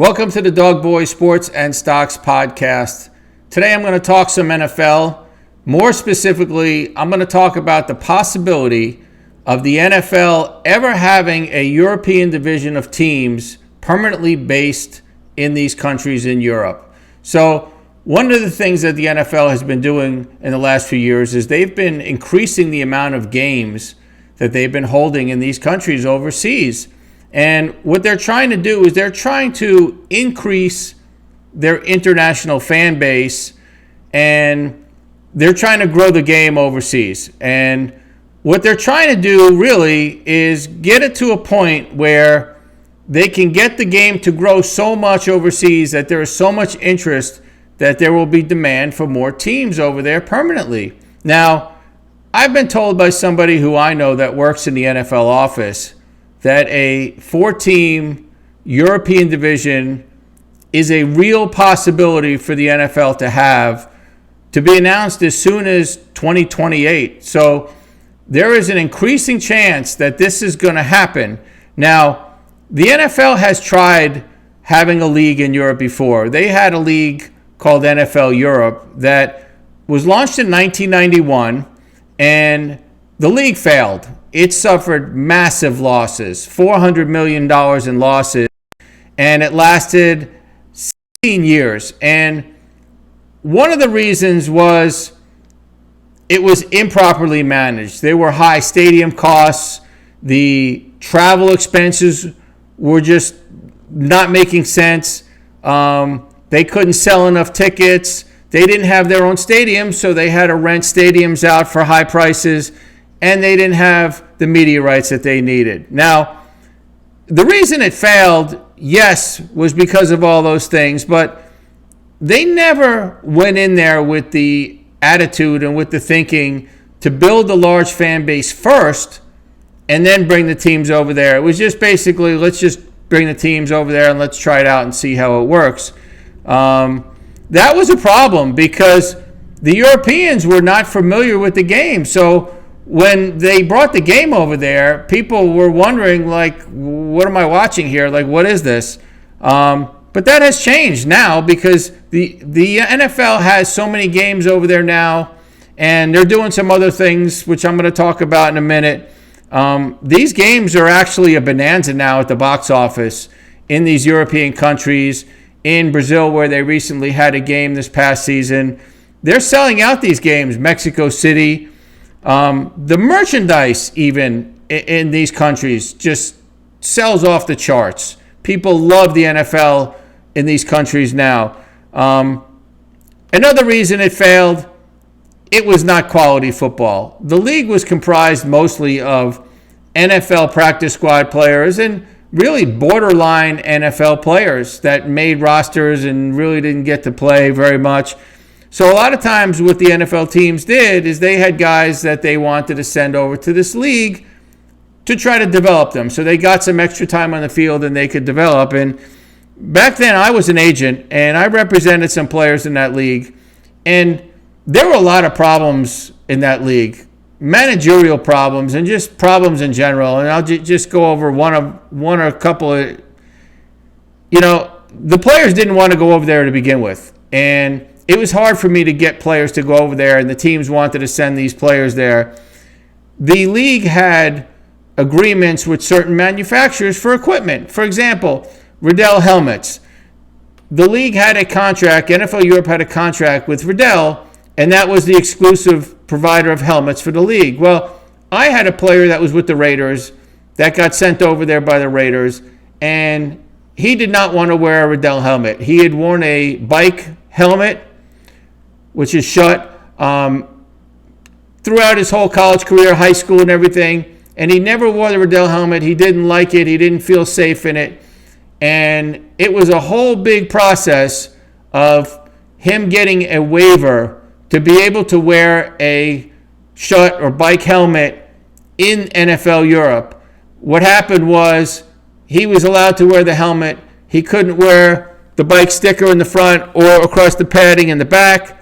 Welcome to the Dog Boy Sports and Stocks Podcast. Today I'm going to talk some NFL. More specifically, I'm going to talk about the possibility of the NFL ever having a European division of teams permanently based in these countries in Europe. So one of the things that the NFL has been doing in the last few years is they've been increasing the amount of games that they've been holding in these countries overseas. And what they're trying to do is they're trying to increase their international fan base, and they're trying to grow the game overseas. And what they're trying to do really is get it to a point where they can get the game to grow so much overseas that there is so much interest that there will be demand for more teams over there permanently. Now, I've been told by somebody who I know that works in the NFL office that a 4-team European division is a real possibility for the NFL to have, to be announced as soon as 2028. So there is an increasing chance that this is going to happen. Now, the NFL has tried having a league in Europe before. They had a league called NFL Europe that was launched in 1991, and the league failed. It suffered massive losses, $400 million in losses, and it lasted 16 years. And one of the reasons was it was improperly managed. There were high stadium costs. The travel expenses were just not making sense. They couldn't sell enough tickets. They didn't have their own stadiums, so they had to rent stadiums out for high prices. And they didn't have the media rights that they needed. Now, the reason it failed, yes, was because of all those things, but they never went in there with the attitude and with the thinking to build a large fan base first and then bring the teams over there. It was just basically, let's just bring the teams over there and let's try it out and see how it works. That was a problem because the Europeans were not familiar with the game. So when they brought the game over there, people were wondering, like, what am I watching here? Like, what is this? But that has changed now because the NFL has so many games over there now, and they're doing some other things, which I'm going to talk about in a minute. These games are actually a bonanza now at the box office in these European countries. In Brazil, where they recently had a game this past season, they're selling out these games. Mexico City. The merchandise even in these countries just sells off the charts. People love the NFL in these countries now. Another reason it failed, it was not quality football. The league was comprised mostly of NFL practice squad players and really borderline NFL players that made rosters and really didn't get to play very much. So a lot of times what the NFL teams did is they had guys that they wanted to send over to this league to try to develop them. So they got some extra time on the field and they could develop. And back then I was an agent and I represented some players in that league. And there were a lot of problems in that league, managerial problems and just problems in general. And I'll just go over one or a couple of, the players didn't want to go over there to begin with. And it was hard for me to get players to go over there, and the teams wanted to send these players there. The league had agreements with certain manufacturers for equipment. For example, Riddell helmets. The league had a contract, NFL Europe had a contract with Riddell, and that was the exclusive provider of helmets for the league. Well, I had a player that was with the Raiders that got sent over there by the Raiders, and he did not want to wear a Riddell helmet. He had worn a bike helmet, which is shut, throughout his whole college career, high school and everything. And he never wore the Riddell helmet. He didn't like it. He didn't feel safe in it. And it was a whole big process of him getting a waiver to be able to wear a shut or bike helmet in NFL Europe. What happened was he was allowed to wear the helmet. He couldn't wear the bike sticker in the front or across the padding in the back.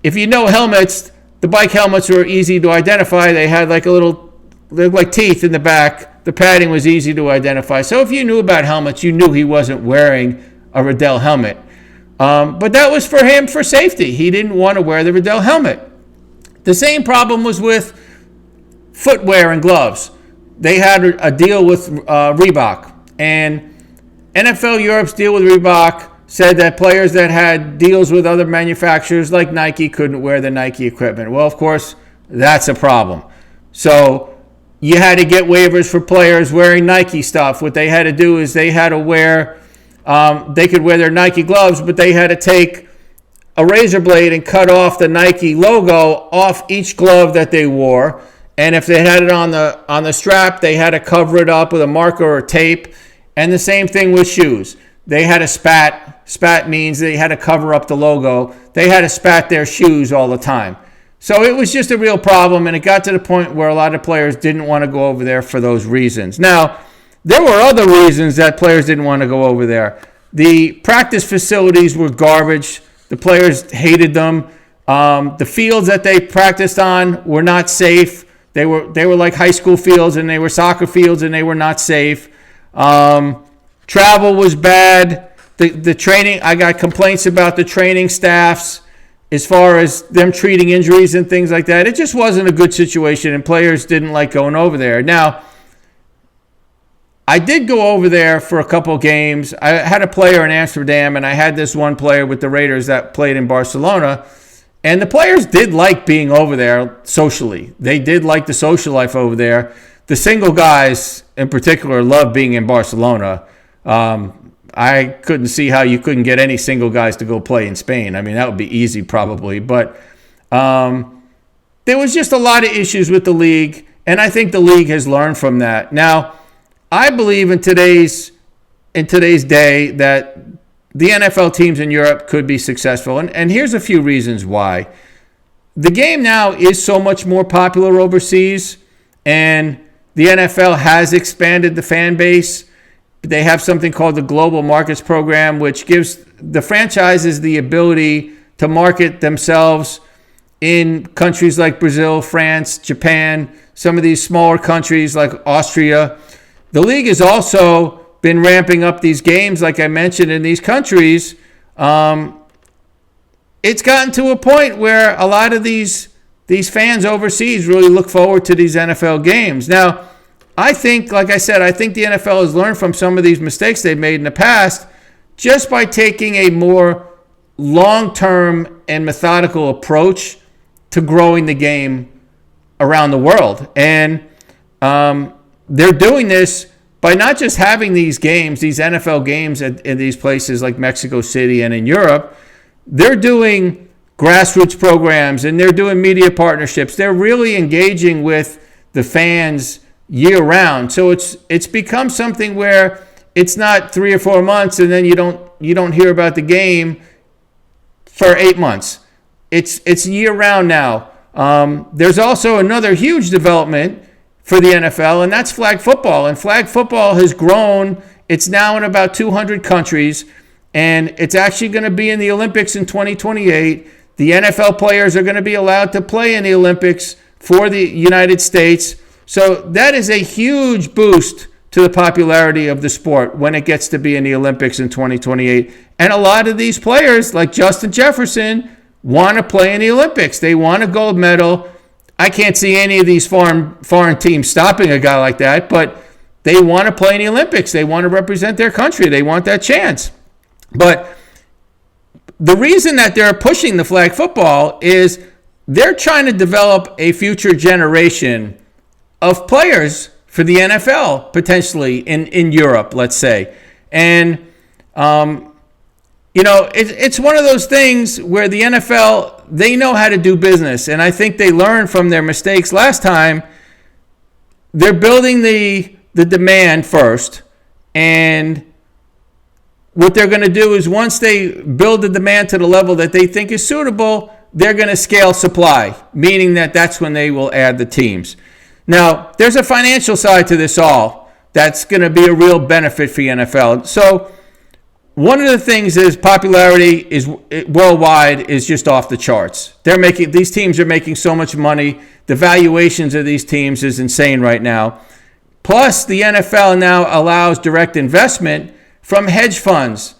If you know helmets, the bike helmets were easy to identify. They had like like teeth in the back. The padding was easy to identify. So if you knew about helmets, you knew he wasn't wearing a Riddell helmet. But that was for him for safety. He didn't want to wear the Riddell helmet. The same problem was with footwear and gloves. They had a deal with Reebok, and NFL Europe's deal with Reebok said that players that had deals with other manufacturers like Nike couldn't wear the Nike equipment. Well, of course, that's a problem. So you had to get waivers for players wearing Nike stuff. What they had to do is they had to wear, they could wear their Nike gloves, but they had to take a razor blade and cut off the Nike logo off each glove that they wore. And if they had it on the strap, they had to cover it up with a marker or tape. And the same thing with shoes. They had to spat. Spat means they had to cover up the logo. They had to spat their shoes all the time. So it was just a real problem, and it got to the point where a lot of players didn't want to go over there for those reasons. Now, there were other reasons that players didn't want to go over there. The practice facilities were garbage. The players hated them. The fields that they practiced on were not safe. They were like high school fields, and they were soccer fields, and they were not safe. Travel was bad. The training, I got complaints about the training staffs as far as them treating injuries and things like that. It just wasn't a good situation, and players didn't like going over there. Now, I did go over there for a couple games. I had a player in Amsterdam, and I had this one player with the Raiders that played in Barcelona. And the players did like being over there socially. They did like the social life over there. The single guys, in particular, loved being in Barcelona. I couldn't see how you couldn't get any single guys to go play in Spain. I mean, that would be easy probably. But there was just a lot of issues with the league, and I think the league has learned from that. Now, I believe in today's day that the NFL teams in Europe could be successful. And here's a few reasons why. The game now is so much more popular overseas, and the NFL has expanded the fan base. They have something called the Global Markets Program, which gives the franchises the ability to market themselves in countries like Brazil, France, Japan, some of these smaller countries like Austria. The league has also been ramping up these games, like I mentioned, in these countries. It's gotten to a point where a lot of these fans overseas really look forward to these NFL games. Now, I think, like I said, I think the NFL has learned from some of these mistakes they've made in the past just by taking a more long-term and methodical approach to growing the game around the world. And they're doing this by not just having these games, these NFL games in these places like Mexico City and in Europe. They're doing grassroots programs, and they're doing media partnerships. They're really engaging with the fans year-round. So it's become something where it's not 3 or 4 months and then you don't hear about the game for 8 months. It's year-round now. There's also another huge development for the NFL, and that's flag football. And flag football has grown. It's now in about 200 countries, and it's actually going to be in the Olympics in 2028. The NFL players are going to be allowed to play in the Olympics for the United States. So that is a huge boost to the popularity of the sport when it gets to be in the Olympics in 2028. And a lot of these players, like Justin Jefferson, want to play in the Olympics. They want a gold medal. I can't see any of these foreign teams stopping a guy like that, but they want to play in the Olympics. They want to represent their country. They want that chance. But the reason that they're pushing the flag football is they're trying to develop a future generation of players for the NFL, potentially in Europe, let's say. And, it's one of those things where the NFL, they know how to do business. And I think they learned from their mistakes last time. They're building the demand first. And what they're going to do is once they build the demand to the level that they think is suitable, they're going to scale supply, meaning that that's when they will add the teams. Now, there's a financial side to this all that's going to be a real benefit for the NFL. So one of the things is popularity is worldwide is just off the charts. These teams are making so much money. The valuations of these teams is insane right now. Plus, the NFL now allows direct investment from hedge funds.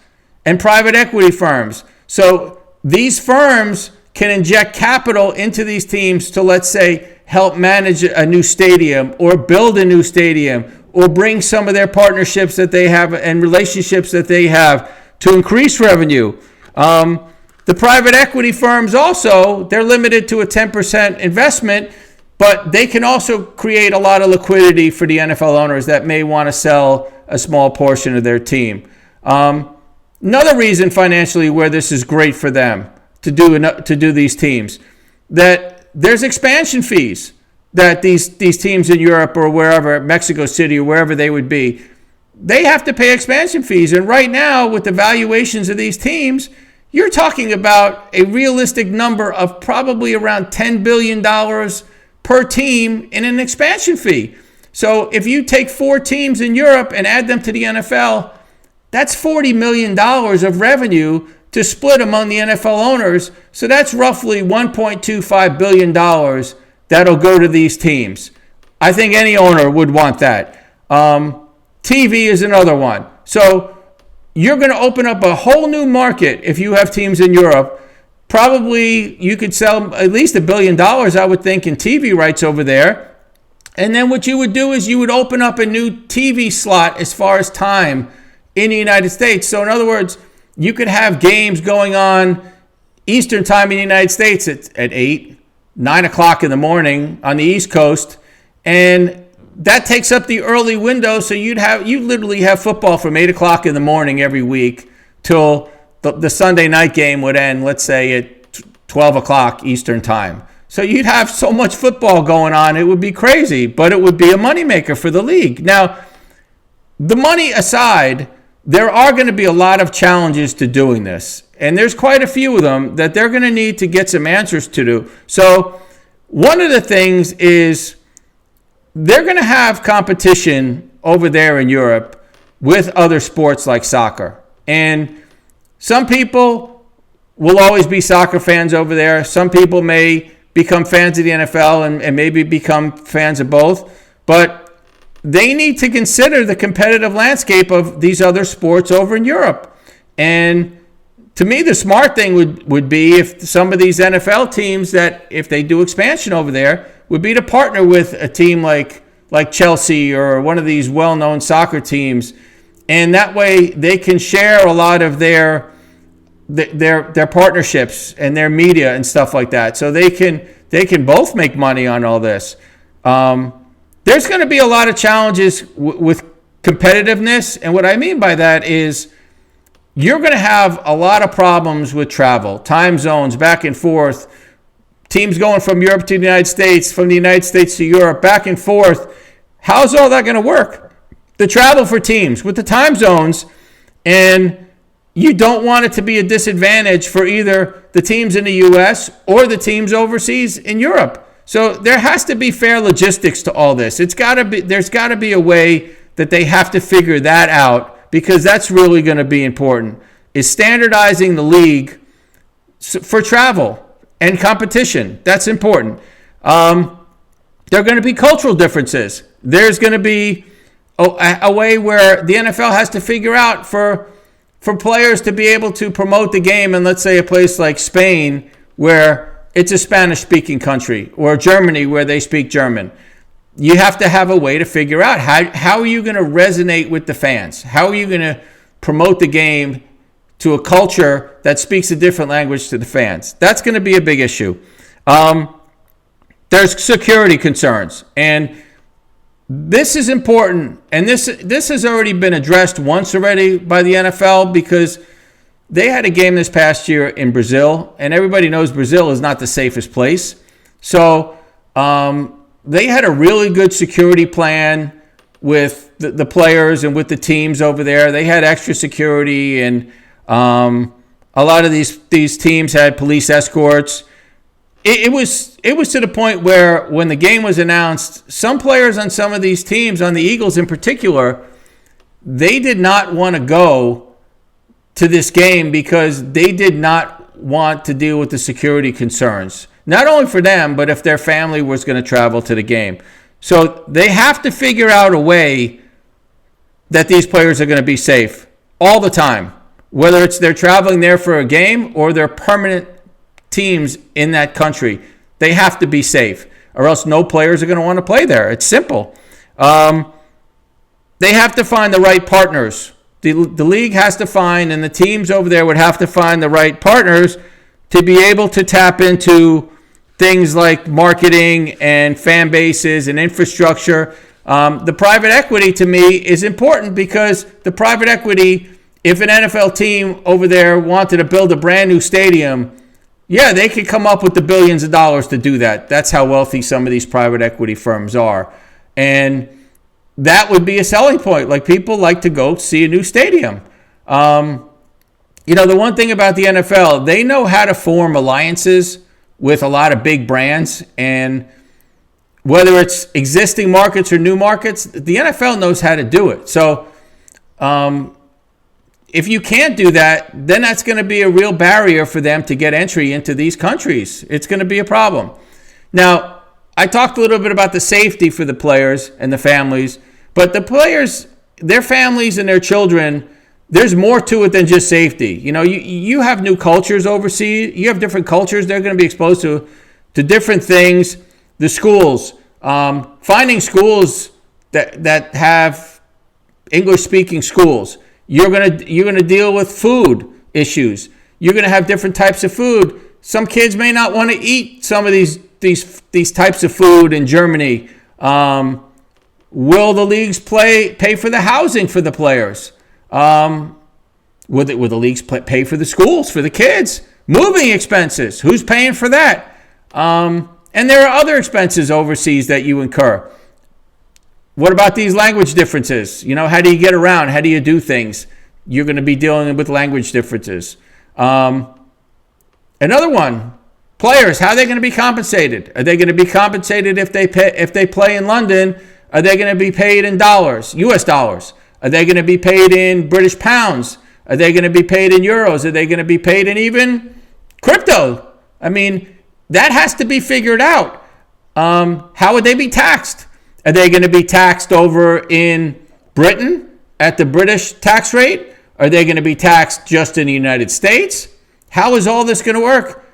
and private equity firms. So these firms can inject capital into these teams to, let's say, help manage a new stadium or build a new stadium or bring some of their partnerships that they have and relationships that they have to increase revenue. The private equity firms also, they're limited to a 10% investment, but they can also create a lot of liquidity for the NFL owners that may want to sell a small portion of their team. Another reason financially where this is great for them to do these teams, that there's expansion fees that these teams in Europe or wherever, Mexico City or wherever they would be, they have to pay expansion fees. And right now, with the valuations of these teams, you're talking about a realistic number of probably around $10 billion per team in an expansion fee. So if you take 4 teams in Europe and add them to the NFL, that's $40 million of revenue to split among the NFL owners. So that's roughly $1.25 billion that'll go to these teams. I think any owner would want that. TV is another one. So you're going to open up a whole new market if you have teams in Europe. Probably you could sell at least $1 billion, I would think, in TV rights over there. And then what you would do is you would open up a new TV slot as far as time in the United States. So in other words, you could have games going on Eastern time in the United States at 8, 9 o'clock in the morning on the East Coast. And that takes up the early window. So you literally have football from 8 o'clock in the morning every week till the Sunday night game would end, let's say, at 12 o'clock Eastern time. So you'd have so much football going on, it would be crazy, but it would be a moneymaker for the league. Now, the money aside, there are going to be a lot of challenges to doing this. And there's quite a few of them that they're going to need to get some answers to do. So one of the things is they're going to have competition over there in Europe with other sports like soccer. And some people will always be soccer fans over there. Some people may become fans of the NFL and maybe become fans of both. But they need to consider the competitive landscape of these other sports over in Europe. And to me, the smart thing would be if some of these NFL teams that, if they do expansion over there, would be to partner with a team like Chelsea or one of these well-known soccer teams. And that way they can share a lot of their partnerships and their media and stuff like that. So they can both make money on all this. There's going to be a lot of challenges with competitiveness. And what I mean by that is you're going to have a lot of problems with travel, time zones, back and forth, teams going from Europe to the United States, from the United States to Europe, back and forth. How's all that going to work? The travel for teams with the time zones, and you don't want it to be a disadvantage for either the teams in the U.S. or the teams overseas in Europe. So there has to be fair logistics to all this. There's got to be a way that they have to figure that out, because that's really going to be important, is standardizing the league for travel and competition. That's important. There are going to be cultural differences. There's going to be a way where the NFL has to figure out for players to be able to promote the game in, let's say, a place like Spain, where it's a Spanish-speaking country, or Germany, where they speak German. You have to have a way to figure out how are you going to resonate with the fans? How are you going to promote the game to a culture that speaks a different language to the fans? That's going to be a big issue. There's security concerns, and this is important. And this has already been addressed once already by the NFL, because they had a game this past year in Brazil, and everybody knows Brazil is not the safest place. So they had a really good security plan with the players and with the teams over there. They had extra security, and a lot of these teams had police escorts. It was to the point where when the game was announced, some players on some of these teams, on the Eagles in particular, they did not want to go to this game because they did not want to deal with the security concerns. Not only for them, but if their family was going to travel to the game. So they have to figure out a way that these players are going to be safe all the time. whether it's they're traveling there for a game or they're permanent teams in that country. They have to be safe, or else no players are going to want to play there. It's simple. They have to find the right partners. The league has to find, and the teams over there would have to find the right partners to be able to tap into things like marketing and fan bases and infrastructure. The private equity, to me, is important because the private equity, if an NFL team over there wanted to build a brand new stadium, yeah, they could come up with the billions of dollars to do that. That's how wealthy some of these private equity firms are. And that would be a selling point. Like, people like to go see a new stadium. The one thing about the NFL, they know how to form alliances with a lot of big brands. And whether it's existing markets or new markets, the NFL knows how to do it. So if you can't do that, then that's going to be a real barrier for them to get entry into these countries. It's going to be a problem. Now, I talked a little bit about the safety for the players and the families, but the players, their families and their children, there's more to it than just safety. You have new cultures overseas. You have different cultures. They're going to be exposed to different things. The schools, finding schools that have English-speaking schools. You're gonna deal with food issues. You're gonna have different types of food. Some kids may not want to eat some of these types of food in Germany. Will the leagues pay for the housing for the players? Will the leagues pay for the schools for the kids? Moving expenses. Who's paying for that? And there are other expenses overseas that you incur. What about these language differences? How do you get around? How do you do things? You're going to be dealing with language differences. Another one, players, how are they going to be compensated? Are they going to be compensated if they play in London? Are they going to be paid in dollars, US dollars? Are they going to be paid in British pounds? Are they going to be paid in euros? Are they going to be paid in even crypto? I mean, that has to be figured out. How would they be taxed? Are they going to be taxed over in Britain at the British tax rate? Are they going to be taxed just in the United States? How is all this going to work?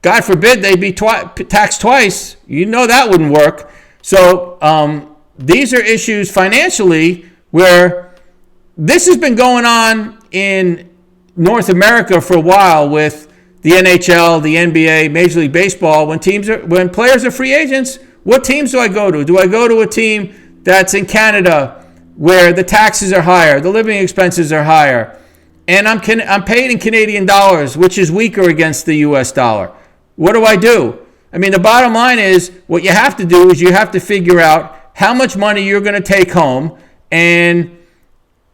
God forbid they be taxed twice. That wouldn't work. So these are issues financially where this has been going on in North America for a while with the NHL, the NBA, Major League Baseball. When players are free agents, what teams do I go to? Do I go to a team that's in Canada where the taxes are higher, the living expenses are higher, and I'm paid in Canadian dollars, which is weaker against the US dollar? What do I do? I mean, the bottom line is what you have to do is you have to figure out how much money you're going to take home and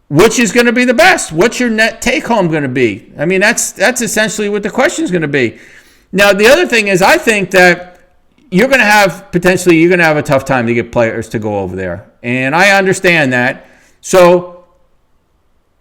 which is going to be the best. What's your net take home going to be? I mean, that's essentially what the question is going to be. Now, the other thing is I think that you're going to have a tough time to get players to go over there. And I understand that. So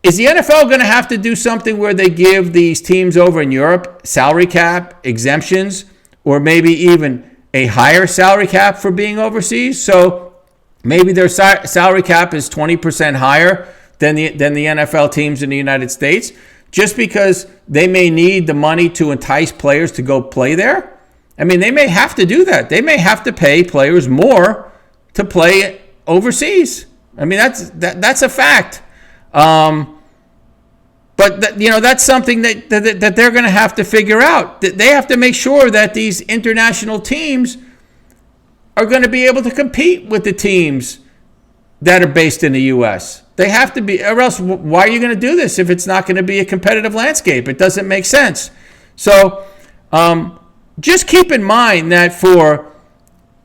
is the NFL going to have to do something where they give these teams over in Europe salary cap exemptions or maybe even a higher salary cap for being overseas? So maybe their salary cap is 20% higher than the NFL teams in the United States, just because they may need the money to entice players to go play there. I mean, they may have to do that. They may have to pay players more to play overseas. I mean, that's a fact. But that's something that they're going to have to figure out. They have to make sure that these international teams are going to be able to compete with the teams that are based in the U.S. They have to be, or else why are you going to do this if it's not going to be a competitive landscape? It doesn't make sense. So just keep in mind that for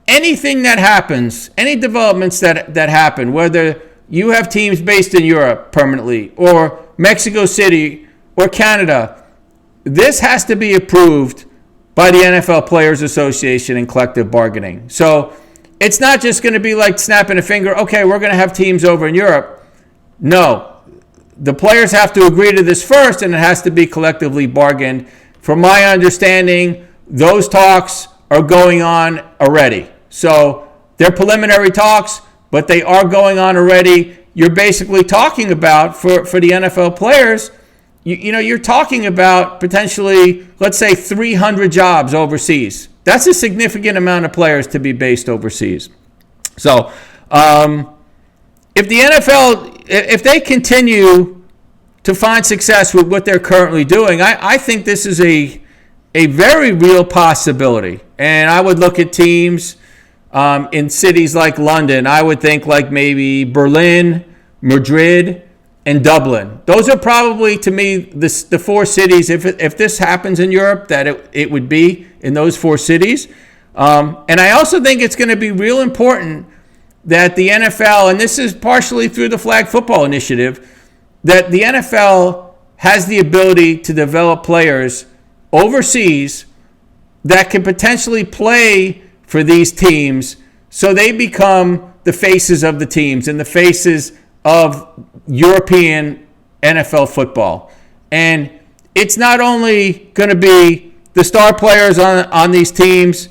anything that happens, any developments that happen, whether you have teams based in Europe permanently or Mexico City or Canada, this has to be approved by the NFL Players Association and collective bargaining. So it's not just going to be like snapping a finger, okay, we're going to have teams over in Europe. No, the players have to agree to this first, and it has to be collectively bargained. From my understanding, those talks are going on already. So they're preliminary talks, but they are going on already. You're basically talking about, for the NFL players, you're talking about potentially, let's say, 300 jobs overseas. That's a significant amount of players to be based overseas. So if the NFL, if they continue to find success with what they're currently doing, I think this is a very real possibility. And I would look at teams in cities like London. I would think like maybe Berlin, Madrid, and Dublin. Those are probably, to me, the four cities, if this happens in Europe, that it would be in those four cities. And I also think it's going to be real important that the NFL, and this is partially through the Flag Football Initiative, that the NFL has the ability to develop players overseas that can potentially play for these teams so they become the faces of the teams and the faces of European NFL football. And it's not only going to be the star players on these teams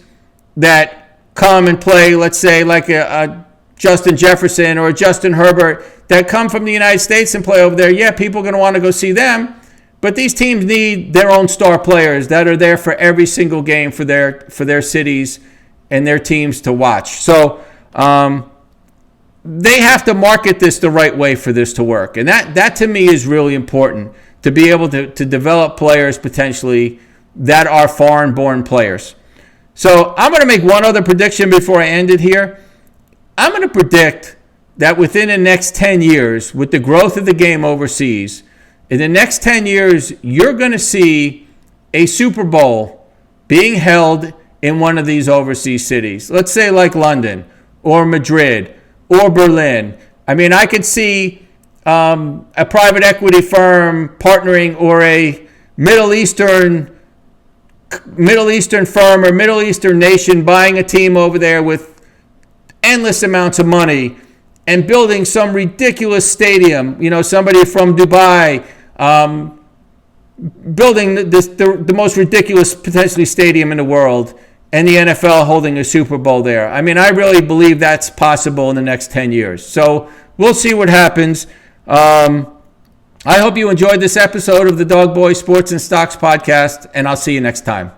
that come and play, let's say, like a Justin Jefferson or a Justin Herbert that come from the United States and play over there. Yeah, people are going to want to go see them. But these teams need their own star players that are there for every single game for their cities and their teams to watch. So they have to market this the right way for this to work. And that to me is really important, to be able to develop players potentially that are foreign-born players. So I'm going to make one other prediction before I end it here. I'm going to predict that within the next 10 years, with the growth of the game overseas, in the next 10 years, you're going to see a Super Bowl being held in one of these overseas cities. Let's say like London or Madrid or Berlin. I mean, I could see a private equity firm partnering, or a Middle Eastern firm or Middle Eastern nation buying a team over there with endless amounts of money and building some ridiculous stadium. You know, somebody from Dubai building the most ridiculous potentially stadium in the world, and the NFL holding a Super Bowl there. I mean, I really believe that's possible in the next 10 years. So we'll see what happens. I hope you enjoyed this episode of the Dog Boy Sports and Stocks podcast, and I'll see you next time.